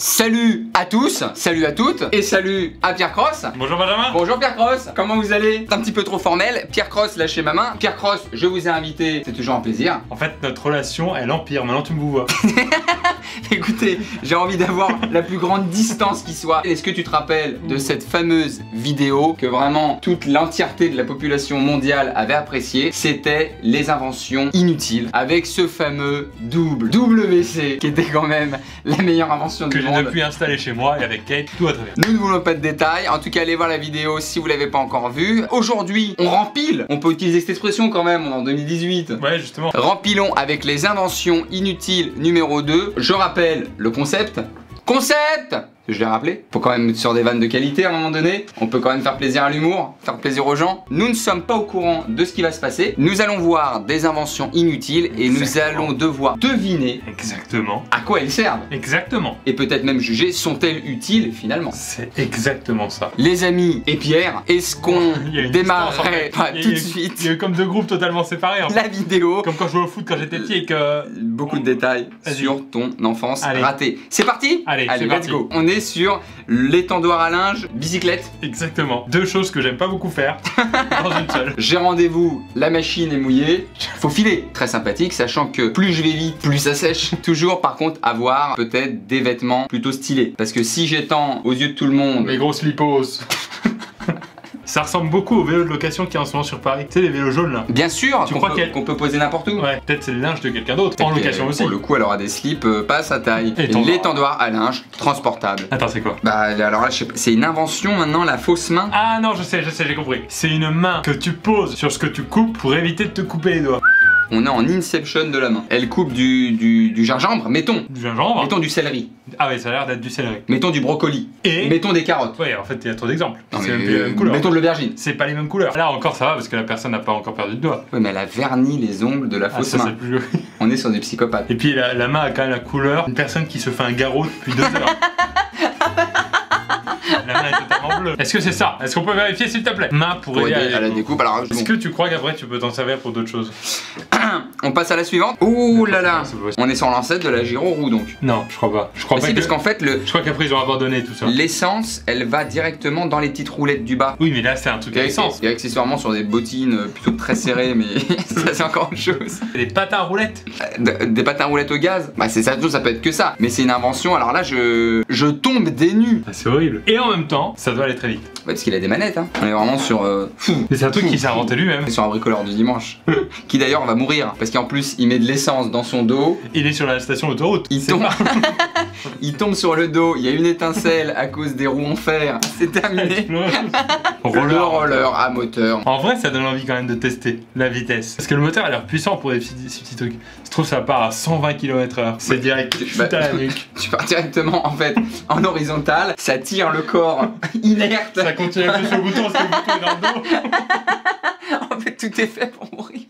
Salut à tous, salut à toutes et salut à Pierre Cross. Bonjour Benjamin. Bonjour Pierre Cross, comment vous allez? C'est un petit peu trop formel. Pierre Cross, lâchez ma main. Pierre Cross, je vous ai invité, c'est toujours un plaisir. En fait, notre relation, elle empire, maintenant tu me vois. Écoutez, j'ai envie d'avoir la plus grande distance qui soit. Est-ce que tu te rappelles de cette fameuse vidéo que vraiment toute l'entièreté de la population mondiale avait appréciée? C'était les inventions inutiles avec ce fameux double WC qui était quand même la meilleure invention du Que j'ai monde. depuis installé chez moi et avec Kate, tout à travers. Nous ne voulons pas de détails, en tout cas allez voir la vidéo si vous l'avez pas encore vue. Aujourd'hui, on rempile, on peut utiliser cette expression quand même, on est en 2018. Ouais, justement. Rempilons avec les inventions inutiles numéro 2. Je rappelle le concept. Concept! Je l'ai rappelé. Faut quand même être sur des vannes de qualité à un moment donné. On peut quand même faire plaisir à l'humour, faire plaisir aux gens. Nous ne sommes pas au courant de ce qui va se passer. Nous allons voir des inventions inutiles et nous allons devoir deviner Exactement. à quoi elles servent. Exactement. Et peut-être même juger, sont-elles utiles finalement. C'est exactement ça. Les amis et Pierre, est-ce qu'on Il y a une démarrerait distance, en fait. pas Il y a- tout de il y a suite eu comme deux groupes totalement séparés. En fait. la vidéo? Comme quand je jouais au foot quand j'étais petit et que... Beaucoup de détails Vas-y. sur ton enfance Allez. ratée. C'est parti? Allez, c'est let's parti. go. On est sur l'étendoir à linge, bicyclette. Exactement. Deux choses que j'aime pas beaucoup faire dans une seule. J'ai rendez-vous, la machine est mouillée, faut filer. Très sympathique, sachant que plus je vais vite, plus ça sèche. Toujours par contre avoir peut-être des vêtements plutôt stylés. Parce que si j'étends aux yeux de tout le monde... Mes grosses lipos. Ça ressemble beaucoup aux vélos de location qu'il y a en ce moment sur Paris. Tu sais, les vélos jaunes là. Bien sûr Tu qu'on crois peut, qu'elle- qu'on peut poser n'importe où. Ouais, peut-être c'est le linge de quelqu'un d'autre. En Peut-être location que, aussi. Pour le coup, elle aura des slips pas à sa taille. Étendoir. L'étendoir à linge transportable. Attends, c'est quoi? Bah alors là, je sais pas, c'est une invention maintenant, la fausse main. Ah non, je sais, j'ai compris. C'est une main que tu poses sur ce que tu coupes pour éviter de te couper les doigts. On est en inception de la main. Elle coupe du gingembre, mettons. Du gingembre. Mettons du céleri. Ah ouais, ça a l'air d'être du céleri. Mettons du brocoli. Et Mettons des carottes. ouais, en fait, il y a trop d'exemples. Non, C'est mais, même plus la même couleur. mettons de l'aubergine. C'est pas les mêmes couleurs. Là encore, ça va parce que la personne n'a pas encore perdu de doigt. Ouais, mais elle a verni les ongles de la Ah, fausse ça, c'est main. plus joli. On est sur des psychopathes. Et puis la main a quand même la couleur d'une personne qui se fait un garrot depuis 2 heures. La main est totalement bleue. Est-ce que c'est ça? Est-ce qu'on peut vérifier s'il te plaît? Main pour Pour aider aider à la découpe, alors Est-ce bon. que tu crois qu'après tu peux t'en servir pour d'autres choses? On passe à la suivante. Ouh là là. C'est possible. On est sur l'ancêtre de la Giro-Roue donc. Non, je crois pas. Je crois Bah pas si, que... parce qu'en fait, Je crois qu'après ils ont abandonné tout ça. l'essence, elle va directement dans les petites roulettes du bas. Oui, mais là c'est un truc à essence. Et accessoirement sur des bottines plutôt très serrées, mais ça c'est encore autre chose. Des patins à roulettes. Des patins à roulettes au gaz, bah c'est ça, ça peut être que ça. Mais c'est une invention, alors là je tombe des nues. Ah, c'est horrible. Et en même temps, ça doit aller très vite. Ouais, parce qu'il a des manettes, hein. On est vraiment sur... Mais c'est un truc qu'il s'est inventé lui-même. sur un bricoleur du dimanche. Qui d'ailleurs va mourir. Parce qu'en plus, il met de l'essence dans son dos. Il est sur la station autoroute. Il C'est tombe. pas- Il tombe sur le dos. Il y a une étincelle à cause des roues en fer. C'est terminé. Le roller à moteur. En vrai, ça donne envie quand même de tester la vitesse. Parce que le moteur a l'air puissant pour ces petits trucs. Je trouve que ça part à 120 km/h. C'est direct, tu Bah, à la nuque. Tu pars directement en fait en horizontal. Ça tire le corps inerte. Ça continue à appuyer sur le bouton parce que le bouton est dans le dos. En fait, tout est fait pour mourir.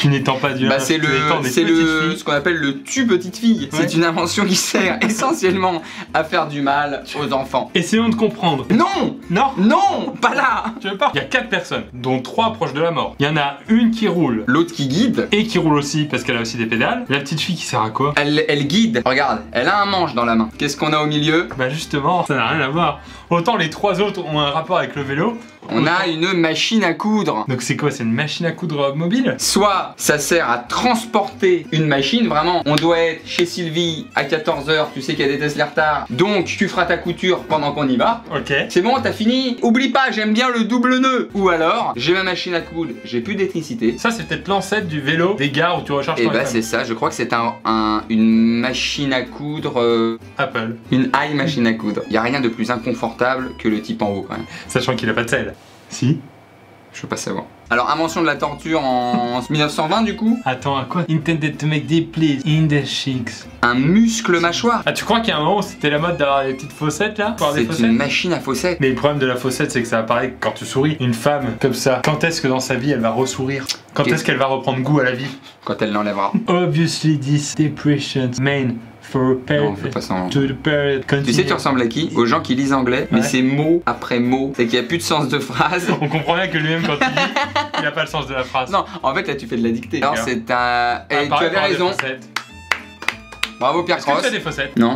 Tu n'étends pas du Bah, linge, c'est tu étends des c'est petites filles. ce qu'on appelle le tue petite fille. Ouais. C'est une invention qui sert essentiellement à faire du mal aux enfants. Essayons de comprendre. Non, Non, non, pas là. tu veux pas? Il y a 4 personnes, dont 3 proches de la mort. Il y en a une qui roule. L'autre qui guide, Et qui roule aussi parce qu'elle a aussi des pédales. La petite fille qui sert à quoi? elle guide. Regarde, elle a un manche dans la main. Qu'est-ce qu'on a au milieu? Bah justement, ça n'a rien à voir. Autant les 3 autres ont un rapport avec le vélo. On a une machine à coudre. Donc c'est quoi? C'est une machine à coudre mobile? Soit ça sert à transporter une machine, vraiment, on doit être chez Sylvie à 14h, tu sais qu'elle déteste les retards, donc tu feras ta couture pendant qu'on y va. Ok. C'est bon, t'as fini? Oublie pas, j'aime bien le double nœud. Ou alors, j'ai ma machine à coudre, j'ai plus d'électricité. Ça c'est peut-être l'ancêtre du vélo des gares où tu recharges Et ton bah iPhone. c'est ça, je crois que c'est une machine à coudre, Apple. une high machine à coudre. Y a rien de plus inconfortable que le type en haut quand même. Sachant qu'il a pas de sel. Si. Je veux pas savoir. Alors, invention de la torture en 1920 du coup. Attends, à quoi? Intended to make deep please in the cheeks. Un muscle mâchoire. Ah, tu crois qu'il y a un moment où c'était la mode d'avoir des petites fossettes là? Pour avoir des C'est fossettes? une machine à fossettes. Mais le problème de la fossette, c'est que ça apparaît quand tu souris. Une femme comme ça, quand est-ce que dans sa vie elle va ressourire? Quand Qu'est-ce- est-ce qu'elle va reprendre goût à la vie? Quand elle l'enlèvera. Obviously, this depression main for Non, on fait pas ça. to the period Tu sais, tu ressembles à qui? Aux gens qui lisent anglais, mais Ouais. c'est mot après mot. C'est qu'il n'y a plus de sens de phrase. On comprend bien que lui-même quand il lit, il a pas le sens de la phrase. Non, en fait, là, tu fais de la dictée. Alors, c'est un. Ah, Et tu pareil avais pour raison. des fossettes. Bravo, Pierre Est-ce que Cross. tu as des fossettes? Non.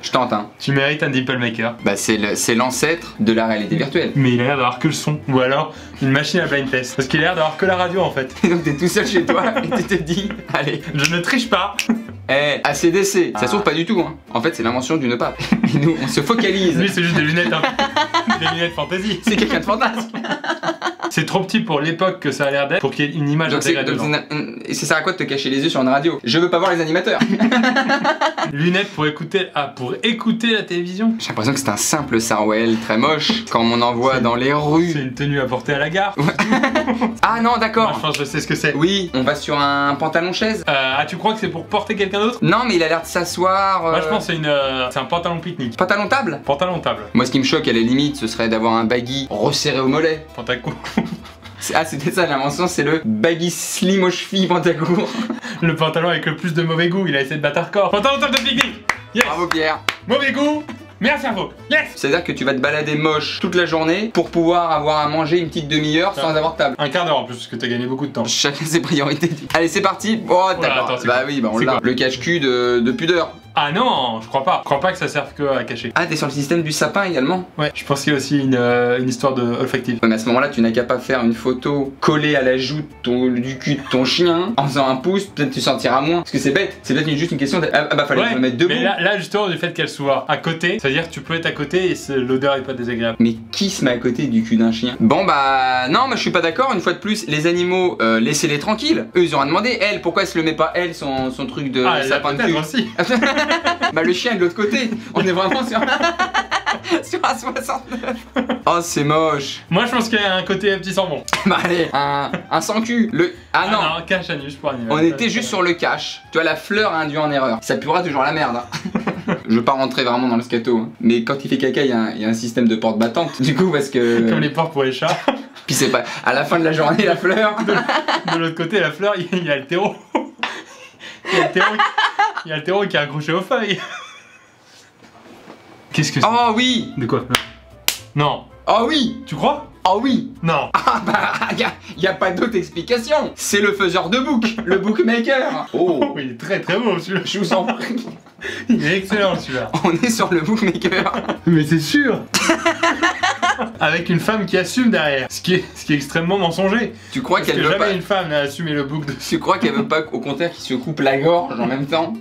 Je tente, hein. Tu mérites un Dimple Maker. Bah c'est l'ancêtre de la réalité virtuelle. Mais il a l'air d'avoir que le son. Ou alors une machine à blind test. Parce qu'il a l'air d'avoir que la radio en fait. Et donc t'es tout seul chez toi et tu te dis, allez. Je ne triche pas. Eh, ACDC, ça se trouve pas du tout, hein. En fait, c'est l'invention d'une pape. Et nous, on se focalise. Lui, c'est juste des lunettes, hein. Des lunettes fantasy. C'est quelqu'un de fantasme. C'est trop petit pour l'époque que ça a l'air d'être pour qu'il y ait une image intégrée dedans. Et ça sert à quoi de te cacher les yeux sur une radio? Je veux pas voir les animateurs. Lunettes pour écouter la télévision. J'ai l'impression que c'est un simple sarouel très moche quand on en voit dans les rues. C'est une tenue à porter à la gare. Ouais. Ah non, Moi, d'accord. je pense que je sais ce que c'est. Oui, on va sur un pantalon chaise. Ah, tu crois que c'est pour porter quelqu'un d'autre? Non, mais il a l'air de s'asseoir. Moi, je pense que c'est un pantalon pique-nique. Pantalon table. Pantalon table. Moi, ce qui me choque à la limite, ce serait d'avoir un baggy resserré au mollet. Pantacourt. Ah, c'était ça l'invention, c'est le baggy slim aux chevilles pantacourt. Le pantalon avec le plus de mauvais goût, il a essayé de battre hardcore. Pantalon table de pique-nique. Yes. Bravo Pierre. Mauvais goût. Meilleur cerveau. Yes. C'est-à-dire que tu vas te balader moche toute la journée pour pouvoir avoir à manger une petite demi-heure sans avoir de table. Un quart d'heure en plus, parce que t'as gagné beaucoup de temps. Chacun ses priorités. Allez, c'est parti. Oh, d'accord. attends, c'est Bah quoi? oui, bah on C'est l'a. quoi? Le cache-cul de pudeur. Ah non, je crois pas. Je crois pas que ça serve que à cacher. Ah, t'es sur le système du sapin également? Ouais, je pense qu'il y a aussi une histoire de olfactive. Ouais, mais à ce moment-là, tu n'as qu'à pas faire une photo collée à la joue du cul de ton chien en faisant un pouce, peut-être tu sentiras moins. Parce que c'est bête, c'est peut-être juste une question de. Ah bah fallait le mettre debout. Mais là, justement, du fait qu'elle soit à côté, ça veut dire que tu peux être à côté et l'odeur est pas désagréable. Mais qui se met à côté du cul d'un chien? Bon bah non, mais je suis pas d'accord. Une fois de plus, les animaux, laissez-les tranquilles. Eux, ils auront demandé. Elle, pourquoi elle se le met pas elle son truc de sapin de cul? Aussi. Bah le chien est de l'autre côté. On est vraiment sur sur un 69. Oh c'est moche. Moi, je pense qu'il y a un côté petit sans bon. Bah allez, un sans cul. Ah non. Non, cache anus pour animal. On était juste sur le cache. Tu vois, la fleur a induit en erreur. Ça puera toujours la merde. Hein. Je veux pas rentrer vraiment dans le scato. Hein. Mais quand il fait caca, il y a un système de porte battante. Du coup, parce que. Comme les portes pour les chats. Puis c'est pas. À la fin de la journée, la fleur. De l'autre côté, la fleur, il y a le terreau. Il y a le terreau qui est accroché aux feuilles. Qu'est-ce que c'est? Oh oui. De quoi? Non. Oh oui. Tu crois? Oh oui. Non. Ah bah, y a pas d'autre explication. C'est le faiseur de book, le bookmaker. Oh. Il est très très beau celui-là. Je vous en prie. Il est excellent celui-là. On est sur le bookmaker. Mais c'est sûr. Avec une femme qui assume derrière, ce qui est extrêmement mensonger. Tu crois Parce qu'elle que veut jamais pas. une femme n'a assumé le bouc de. Tu crois qu'elle veut pas au contraire qu'il se coupe la gorge en même temps?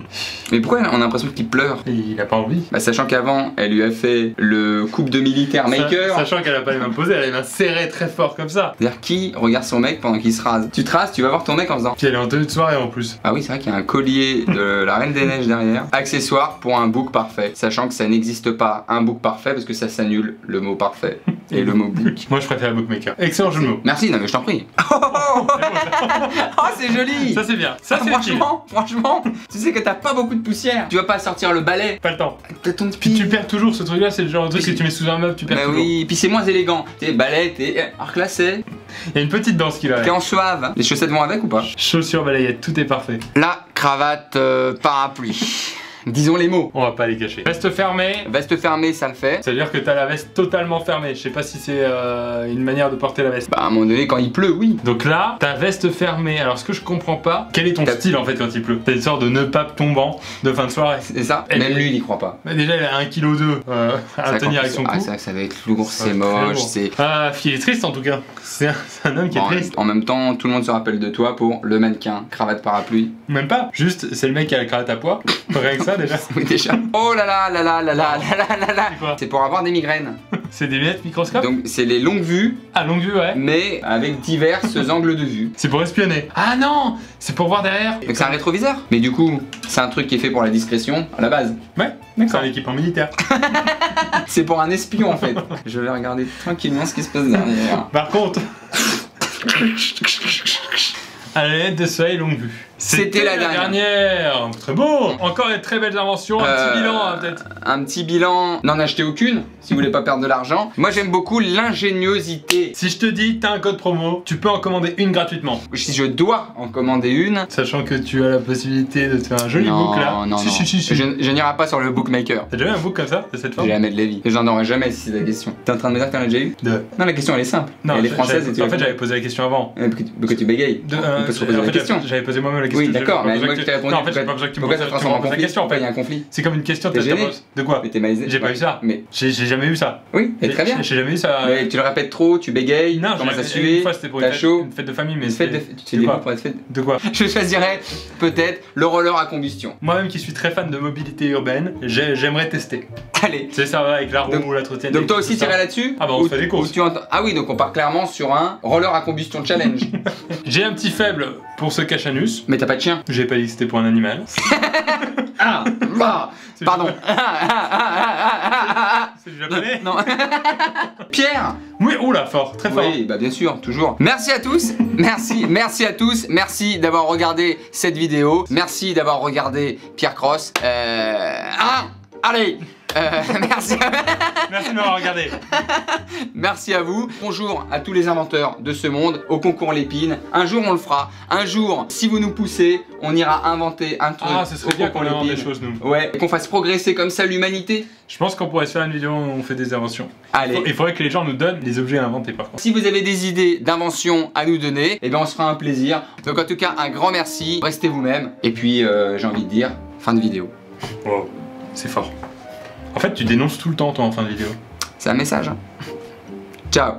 Mais pourquoi on a l'impression qu'il pleure? Et il a pas envie. Bah sachant qu'avant elle lui a fait le coupe de militaire maker. Sachant qu'elle a pas les mains posées, elle a les mains serrées très fort comme ça. C'est-à-dire qui regarde son mec pendant qu'il se rase? Tu te rases, tu vas voir ton mec en faisant. Puis elle est en tenue de soirée en plus. Ah oui, c'est vrai qu'il y a un collier de la Reine des Neiges derrière. Accessoire pour un book parfait. Sachant que ça n'existe pas un book parfait parce que ça s'annule le mot parfait et le mot book. Moi je préfère le bookmaker. Excellent jeu de mots. Merci, non mais je t'en prie. Oh c'est joli. Ça c'est bien. Ça c'est utile. Franchement, tu sais que t'as pas beaucoup de poussière. Tu vas pas sortir le balai. Pas le temps. T'as ton Puis tu perds toujours ce truc là, c'est le genre de truc que tu mets sous un meuble, tu perds Bah toujours. oui, puis c'est moins élégant. T'es balai, t'es reclassé. Il y a une petite danse qui va T'es avec. en suave. Les chaussettes vont avec ou pas? Chaussures, balayette, tout est parfait. La cravate parapluie. Disons les mots. On va pas les cacher. Veste fermée. Veste fermée, ça le fait. Ça veut dire que t'as la veste totalement fermée. Je sais pas si c'est une manière de porter la veste. Bah à un moment donné quand il pleut, oui. Donc là, ta veste fermée. Alors ce que je comprends pas, quel est ton style en fait quand il pleut? T'as une sorte de nœud pape tombant de fin de soirée. C'est ça. Elle Même est- lui il y croit pas. Bah, déjà, elle a 1,2 kg à tenir avec son cou. Ah ça va être lourd, Ça va c'est être très moche, lourd. c'est. Ah, il est triste en tout cas. C'est un homme qui est Bon, triste. en même temps, tout le monde se rappelle de toi pour le mannequin, cravate parapluie. Même pas. Juste, c'est le mec qui a la cravate à poids. Rien que ça déjà. Oui déjà. Oh là là là là là là là là là là. C'est quoi? C'est pour avoir des migraines. C'est des lunettes microscope. Donc c'est les longues vues, À longue vue, ouais. mais avec divers angles de vue. C'est pour espionner. Ah non, c'est pour voir derrière. Donc c'est un rétroviseur. Mais du coup, c'est un truc qui est fait pour la discrétion à la base. Ouais, c'est un équipement militaire. C'est pour un espion en fait. Je vais regarder tranquillement ce qui se passe derrière. Par contre, à la lunette de soleil longue vue. C'était la dernière. Très beau. Encore des très belles inventions. Un petit bilan hein, peut-être. Un petit bilan. N'en achetez aucune si vous voulez pas perdre de l'argent. Moi j'aime beaucoup l'ingéniosité. Si je te dis, t'as un code promo, tu peux en commander une gratuitement. Si je dois en commander une. Sachant que tu as la possibilité de te faire un joli Non, book là. non, si, non. si. Je n'irai pas sur le bookmaker. T'as déjà eu un book comme ça, de cette forme? Jamais de la vie. J'en aurai jamais si c'est la question. T'es en train de me dire que t'en as déjà eu? De... Non, la question elle est simple. Non, elle est française et tu en fait, j'avais posé la question avant. Pourquoi tu bégayes? On peut se reposer la question. J'avais posé moi-même la question. Oui, d'accord, mais moi que je t'ai répondu. Non, en fait, j'ai pas besoin que tu me Pourquoi ça poses transforme en la conflit? question en fait. Il y a un conflit. C'est comme une question, T'es t'as gêné? de quoi? Mais t'es malaisé. J'ai pas eu ça. Mais J'ai jamais eu ça. oui, mais très bien. J'ai jamais eu ça. Mais tu le répètes trop, tu bégayes, Non, tu commences à une suer, fois c'était pour t'as chaud. une fête de famille, mais Tu te fais de des quoi pour être fait. De quoi? Je choisirais peut-être le roller à combustion. Moi-même qui suis très fan de mobilité urbaine, j'aimerais tester. Allez. Tu sais, ça va avec la roue, Donc- la trottinette. Donc toi aussi tout ça. t'irais là-dessus? Ah bah, on Ou- se fait des courses. ou tu entends- Ah oui, donc on part clairement sur un roller à combustion challenge. J'ai un petit faible pour ce cachanus. Mais t'as pas de chien. J'ai pas dit que c'était pour un animal. Ah, bah, C'est pardon. C'est du japonais? Non. Pierre. Oui, oula, fort, très fort. Oui, bah bien sûr, toujours. Merci à tous, merci à tous, merci d'avoir regardé cette vidéo, merci d'avoir regardé Pierre Cross. Allez, merci. Merci de m'avoir regardé. Merci à vous. Bonjour à tous les inventeurs de ce monde, au concours Lépine. Un jour on le fera. Un jour, si vous nous poussez, on ira inventer un truc. Ah, ce serait au bien concours qu'on invente des Lépine. choses, nous. Ouais, et qu'on fasse progresser comme ça l'humanité. Je pense qu'on pourrait se faire une vidéo où on fait des inventions. Allez. Il faudrait que les gens nous donnent les objets inventés par contre. Si vous avez des idées d'invention à nous donner, eh bien on se fera un plaisir. Donc en tout cas, un grand merci. Restez vous-même. Et puis, j'ai envie de dire, fin de vidéo. Wow, c'est fort. En fait, tu dénonces tout le temps, toi, en fin de vidéo. C'est un message. Hein. Ciao.